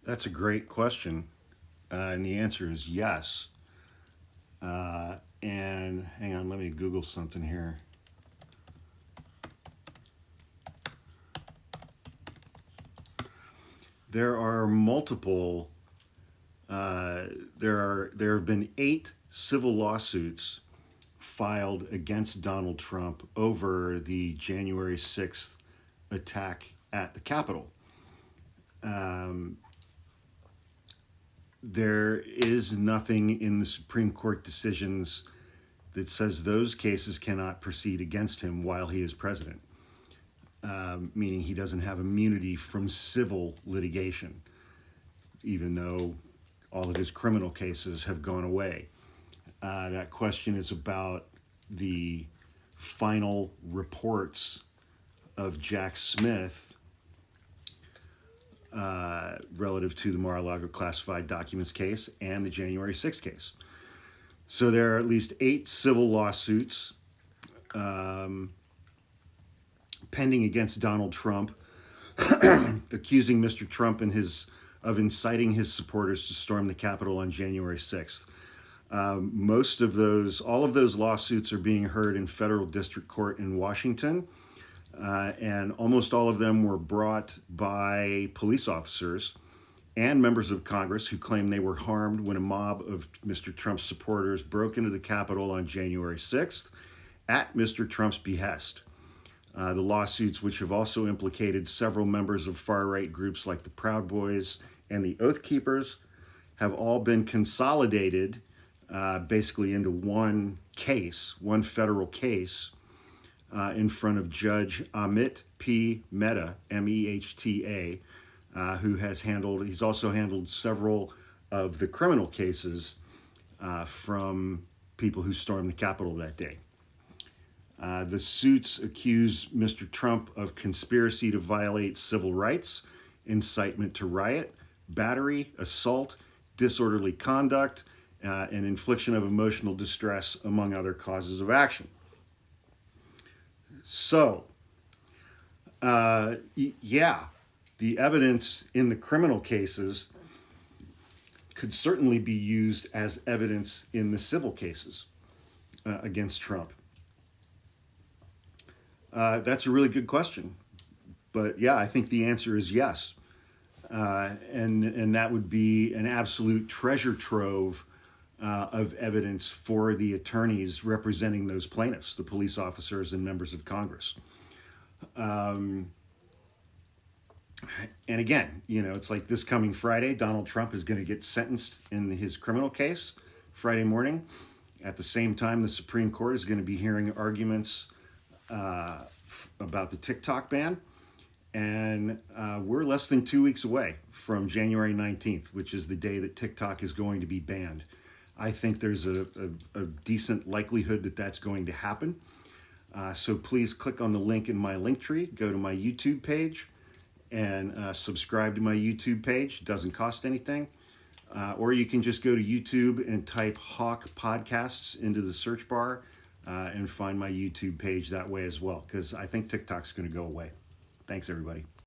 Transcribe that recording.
That's a great question, and the answer is yes. And hang on, let me Google something here. There are multiple. There have been 8 civil lawsuits filed against Donald Trump over the January 6th attack at the Capitol. There is nothing in the Supreme Court decisions that says those cases cannot proceed against him while he is president, meaning he doesn't have immunity from civil litigation, even though all of his criminal cases have gone away. That question is about the final reports of Jack Smith relative to the Mar-a-Lago classified documents case and the January 6th case. So there are at least 8 civil lawsuits pending against Donald Trump, accusing Mr. Trump of inciting his supporters to storm the Capitol on January 6th. All of those lawsuits are being heard in federal district court in Washington, and almost all of them were brought by police officers and members of Congress who claim they were harmed when a mob of Mr. Trump's supporters broke into the Capitol on January 6th at Mr. Trump's behest. The lawsuits, which have also implicated several members of far-right groups like the Proud Boys and the Oath Keepers, have all been consolidated basically into one case, one federal case, in front of Judge Amit P. Mehta, M-E-H-T-A, he's also handled several of the criminal cases from people who stormed the Capitol that day. The suits accuse Mr. Trump of conspiracy to violate civil rights, incitement to riot, battery, assault, disorderly conduct, and infliction of emotional distress, among other causes of action. So, the evidence in the criminal cases could certainly be used as evidence in the civil cases against Trump. That's a really good question. But yeah, I think the answer is yes. And that would be an absolute treasure trove of evidence for the attorneys representing those plaintiffs, the police officers and members of Congress. And again, it's like this coming Friday, Donald Trump is going to get sentenced in his criminal case Friday morning. At the same time, the Supreme Court is going to be hearing arguments about the TikTok ban. And we're less than 2 weeks away from January 19th, which is the day that TikTok is going to be banned. I think there's a decent likelihood that that's going to happen. So please click on the link in my link tree, go to my YouTube page, and subscribe to my YouTube page. It doesn't cost anything. Or you can just go to YouTube and type Hawk Podcasts into the search bar and find my YouTube page that way as well, because I think TikTok's going to go away. Thanks, everybody.